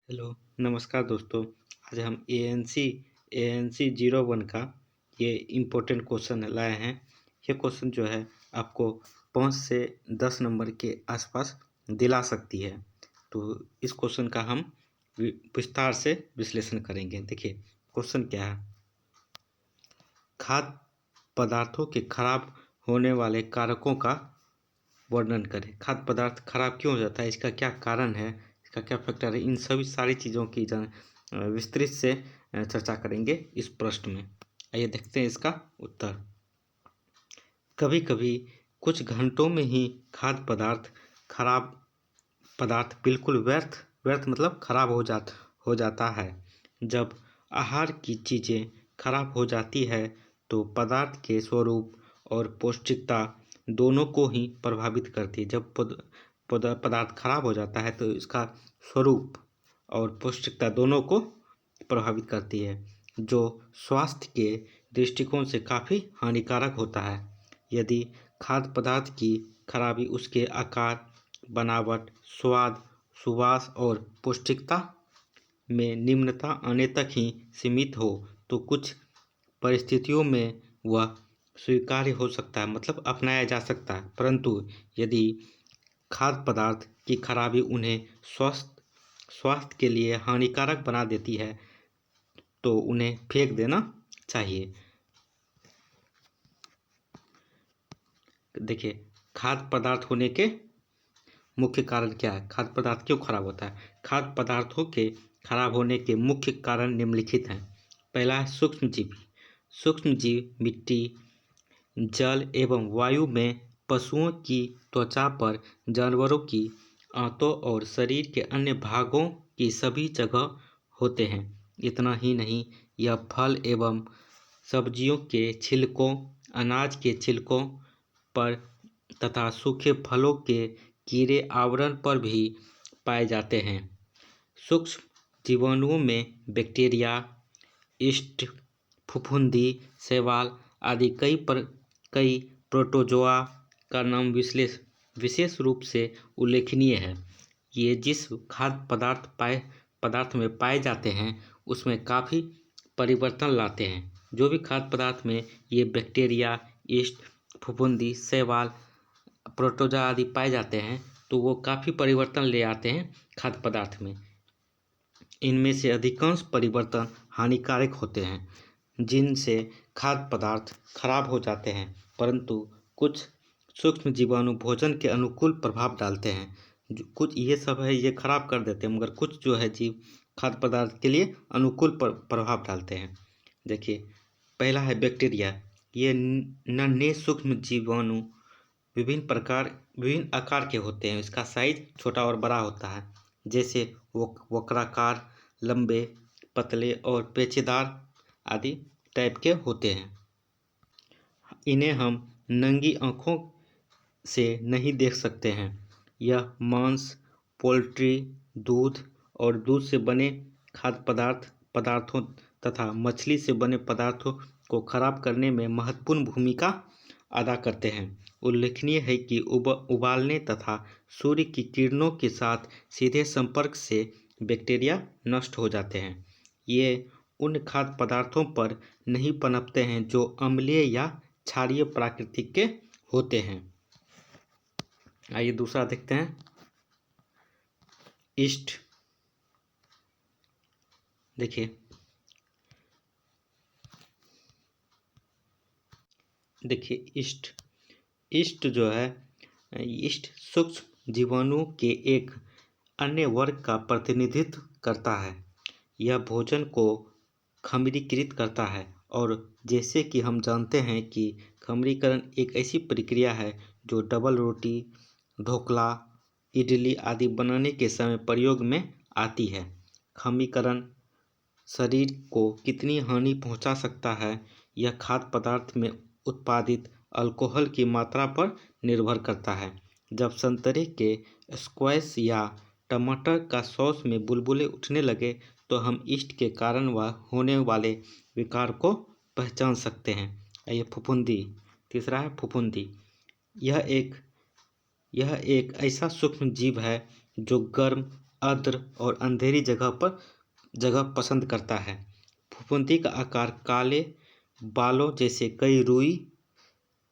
Hello, नमस्कार दोस्तों। आज हम ए एन सी 01 का ये इम्पोर्टेंट क्वेश्चन लाए हैं। ये क्वेश्चन जो है आपको 5 से 10 नंबर के आसपास दिला सकती है। तो इस क्वेश्चन का हम विस्तार से विश्लेषण करेंगे। देखिए क्वेश्चन क्या है। खाद्य पदार्थों के खराब होने वाले कारकों का वर्णन करें। खाद्य पदार्थ खराब क्यों हो जाता है, इसका क्या कारण है, इसका क्या फैक्टर है, इन सभी सारी चीज़ों की विस्तृत से चर्चा करेंगे इस प्रश्न में। आइए देखते हैं इसका उत्तर। कभी कभी कुछ घंटों में ही खाद्य खराब पदार्थ बिल्कुल व्यर्थ व्यर्थ मतलब खराब हो जाता है। जब आहार की चीज़ें खराब हो जाती है तो पदार्थ के स्वरूप और पौष्टिकता दोनों को ही प्रभावित करती है। जब पदार्थ खराब हो जाता है तो इसका स्वरूप और पौष्टिकता दोनों को प्रभावित करती है, जो स्वास्थ्य के दृष्टिकोण से काफ़ी हानिकारक होता है। यदि खाद्य पदार्थ की खराबी उसके आकार, बनावट, स्वाद, सुवास और पौष्टिकता में निम्नता आने तक ही सीमित हो तो कुछ परिस्थितियों में वह स्वीकार्य हो सकता है, मतलब अपनाया जा सकता है। परंतु यदि खाद्य पदार्थ की खराबी उन्हें स्वास्थ्य के लिए हानिकारक बना देती है तो उन्हें फेंक देना चाहिए। देखिए खाद्य पदार्थ होने के मुख्य कारण क्या है, खाद्य पदार्थ क्यों खराब होता है। खाद्य पदार्थों के खराब होने के मुख्य कारण निम्नलिखित हैं। पहला है सूक्ष्म जीव मिट्टी, जल एवं वायु में, पशुओं की त्वचा पर, जानवरों की आंतों और शरीर के अन्य भागों की सभी जगह होते हैं। इतना ही नहीं, यह फल एवं सब्जियों के छिलकों, अनाज के छिलकों पर तथा सूखे फलों के कीड़े आवरण पर भी पाए जाते हैं। सूक्ष्म जीवाणुओं में बैक्टीरिया, यीस्ट, फफूंदी, शैवाल आदि कई प्रोटोजोआ का नाम विशेष रूप से उल्लेखनीय है। ये जिस खाद्य पदार्थ में पाए जाते हैं उसमें काफ़ी परिवर्तन लाते हैं। जो भी खाद्य पदार्थ में ये बैक्टीरिया, यीस्ट, फफूंदी, शैवाल, प्रोटोजोआ आदि पाए जाते हैं तो वो काफ़ी परिवर्तन ले आते हैं खाद्य पदार्थ में। इनमें से अधिकांश परिवर्तन हानिकारक होते हैं, जिनसे खाद्य पदार्थ खराब हो जाते हैं। परंतु कुछ सूक्ष्म जीवाणु भोजन के अनुकूल प्रभाव डालते हैं। कुछ ये सब है, ये खराब कर देते हैं, मगर कुछ जो है जीव खाद्य पदार्थ के लिए अनुकूल प्रभाव डालते हैं। देखिए पहला है बैक्टीरिया। ये नन्हे सूक्ष्म जीवाणु विभिन्न आकार के होते हैं। इसका साइज छोटा और बड़ा होता है, जैसे वक्राकार, लंबे, पतले और पेचीदार आदि टाइप के होते हैं। इन्हें हम नंगी आँखों से नहीं देख सकते हैं। यह मांस, पोल्ट्री, दूध और दूध से बने खाद्य पदार्थों तथा मछली से बने पदार्थों को खराब करने में महत्वपूर्ण भूमिका अदा करते हैं। उल्लेखनीय है कि उबालने तथा सूर्य की किरणों के साथ सीधे संपर्क से बैक्टीरिया नष्ट हो जाते हैं। ये उन खाद्य पदार्थों पर नहीं पनपते हैं जो अम्लीय या क्षारीय प्रकृति के होते हैं। आइए दूसरा देखते हैं, यीस्ट। देखिए यीस्ट जो है, यीस्ट सूक्ष्म जीवाणुओं के एक अन्य वर्ग का प्रतिनिधित्व करता है। यह भोजन को खमीरीकृत करता है, और जैसे कि हम जानते हैं कि खमीरीकरण एक ऐसी प्रक्रिया है जो डबल रोटी, ढोकला, इडली आदि बनाने के समय प्रयोग में आती है। खमीरीकरण शरीर को कितनी हानि पहुंचा सकता है, यह खाद्य पदार्थ में उत्पादित अल्कोहल की मात्रा पर निर्भर करता है। जब संतरे के स्क्वैश या टमाटर का सॉस में बुलबुले उठने लगे तो हम यीस्ट के कारण होने वाले विकार को पहचान सकते हैं। ये फफूंदी। तीसरा है फफूंदी। यह एक ऐसा सूक्ष्म जीव है जो गर्म, आर्द्र और अंधेरी जगह पसंद करता है। फफूंदी का आकार काले बालों जैसे कई रुई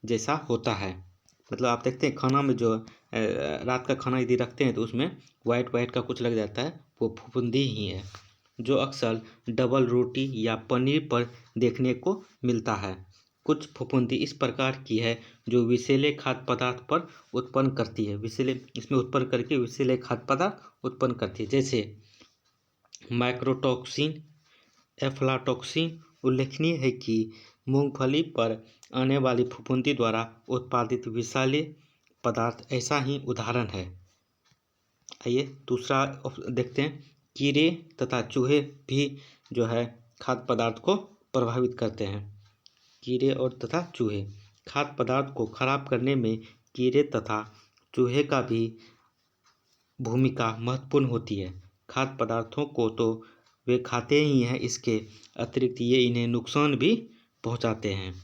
जैसा होता है। मतलब आप देखते हैं खाना में जो रात का खाना यदि रखते हैं तो उसमें वाइट वाइट का कुछ लग जाता है, वो फफूंदी ही है, जो अक्सर डबल रोटी या पनीर पर देखने को मिलता है। कुछ फफूंदी इस प्रकार की है जो विषैले खाद्य पदार्थ पर उत्पन्न करती है, इसमें उत्पन्न करके विषैले खाद्य पदार्थ उत्पन्न करती है, जैसे माइक्रोटॉक्सिन, एफ्लाटॉक्सिन। उल्लेखनीय है कि मूंगफली पर आने वाली फफूंदी द्वारा उत्पादित विषैले पदार्थ ऐसा ही उदाहरण है। आइए दूसरा देखते हैं। कीड़े तथा चूहे भी जो है खाद्य पदार्थ को प्रभावित करते हैं। कीड़े और तथा चूहे खाद्य पदार्थ को खराब करने में कीड़े तथा चूहे का भी भूमिका महत्वपूर्ण होती है। खाद्य पदार्थों को तो वे खाते ही हैं, इसके अतिरिक्त ये इन्हें नुकसान भी पहुंचाते हैं।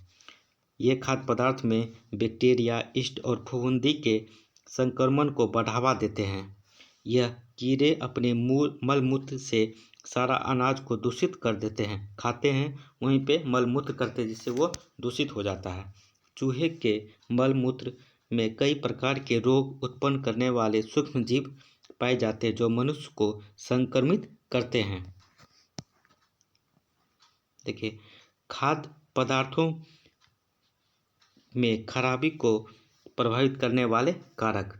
ये खाद्य पदार्थ में बैक्टीरिया, यीस्ट और फफूंदी के संक्रमण को बढ़ावा देते हैं। यह कीड़े अपने मल मूत्र से सारा अनाज को दूषित कर देते हैं, खाते हैं वहीं पे मल मूत्र करते हैं, जिससे वो दूषित हो जाता है। चूहे के मल मूत्र में कई प्रकार के रोग उत्पन्न करने वाले सूक्ष्म जीव पाए जाते हैं जो मनुष्य को संक्रमित करते हैं। देखिए खाद्य पदार्थों में खराबी को प्रभावित करने वाले कारक।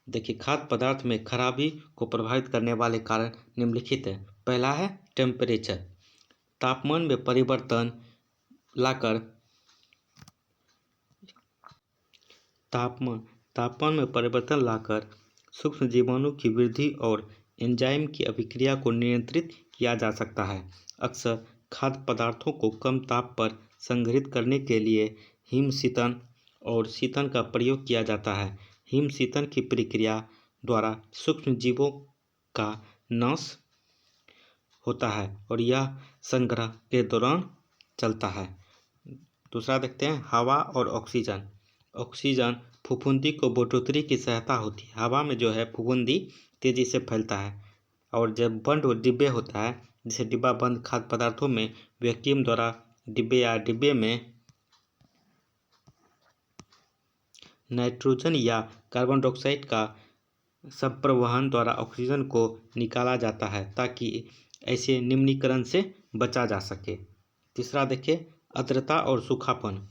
देखिए खाद्य पदार्थ में खराबी को प्रभावित करने वाले कारक निम्नलिखित है। पहला है टेम्परेचर। तापमान में परिवर्तन लाकर सूक्ष्म जीवाणु की वृद्धि और एंजाइम की अभिक्रिया को नियंत्रित किया जा सकता है। अक्सर खाद्य पदार्थों को कम ताप पर संग्रहित करने के लिए हिमशीतन और शीतन का प्रयोग किया जाता है। हिमशीतन की प्रक्रिया द्वारा सूक्ष्म जीवों का नाश होता है और यह संग्रह के दौरान चलता है। दूसरा देखते हैं हवा और ऑक्सीजन। ऑक्सीजन फफूंदी को बढ़ोतरी की सहायता होती है। हवा में जो है फफूंदी तेजी से फैलता है, और जब बंद डिब्बे होता है, जैसे डिब्बा बंद खाद्य पदार्थों में वैक्यूम द्वारा डिब्बे में नाइट्रोजन या कार्बन डाइऑक्साइड का संप्रवहन द्वारा ऑक्सीजन को निकाला जाता है, ताकि ऐसे निम्नीकरण से बचा जा सके। तीसरा देखिए आर्द्रता और सूखापन।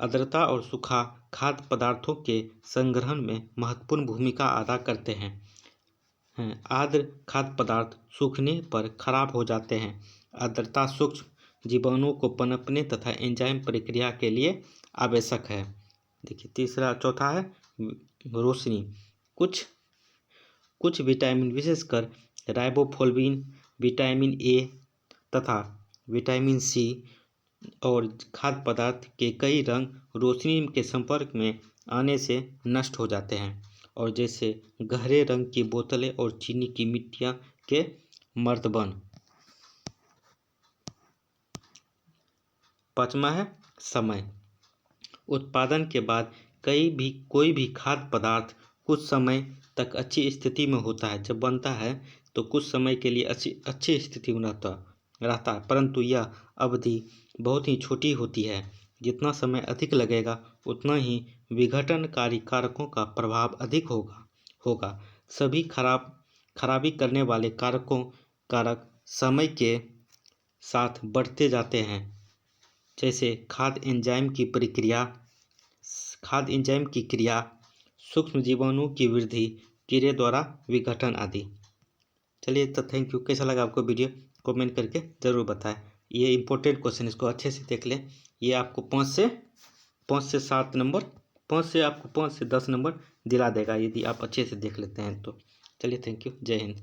आर्द्रता और सूखा खाद्य पदार्थों के संग्रहण में महत्वपूर्ण भूमिका अदा करते हैं। आर्द्र खाद्य पदार्थ सूखने पर खराब हो जाते हैं। आर्द्रता सूक्ष्म जीवाणुओं को पनपने तथा एंजाइम प्रक्रिया के लिए आवश्यक है। देखिए चौथा है रोशनी। कुछ विटामिन, विशेषकर राइबोफ्लाविन, विटामिन ए तथा विटामिन सी और खाद्य पदार्थ के कई रंग रोशनी के संपर्क में आने से नष्ट हो जाते हैं, और जैसे गहरे रंग की बोतलें और चीनी की मिट्टियाँ के मर्तबान। पाँचवा है समय। उत्पादन के बाद कोई भी खाद्य पदार्थ कुछ समय तक अच्छी स्थिति में होता है। जब बनता है तो कुछ समय के लिए अच्छी स्थिति में रहता है, परंतु यह अवधि बहुत ही छोटी होती है। जितना समय अधिक लगेगा उतना ही विघटनकारी कारकों का प्रभाव अधिक होगा। सभी खराबी करने वाले कारक समय के साथ बढ़ते जाते हैं, जैसे खाद्य एंजाइम की क्रिया, सूक्ष्म जीवाणुओं की वृद्धि, कीड़े द्वारा विघटन आदि। चलिए तो थैंक यू। कैसा लगा आपको वीडियो कमेंट करके ज़रूर बताएं। ये इंपॉर्टेंट क्वेश्चन, इसको अच्छे से देख लें। ये आपको 5 से 7 नंबर, 5 से 10 नंबर दिला देगा यदि आप अच्छे से देख लेते हैं तो। चलिए थैंक यू। जय हिंद।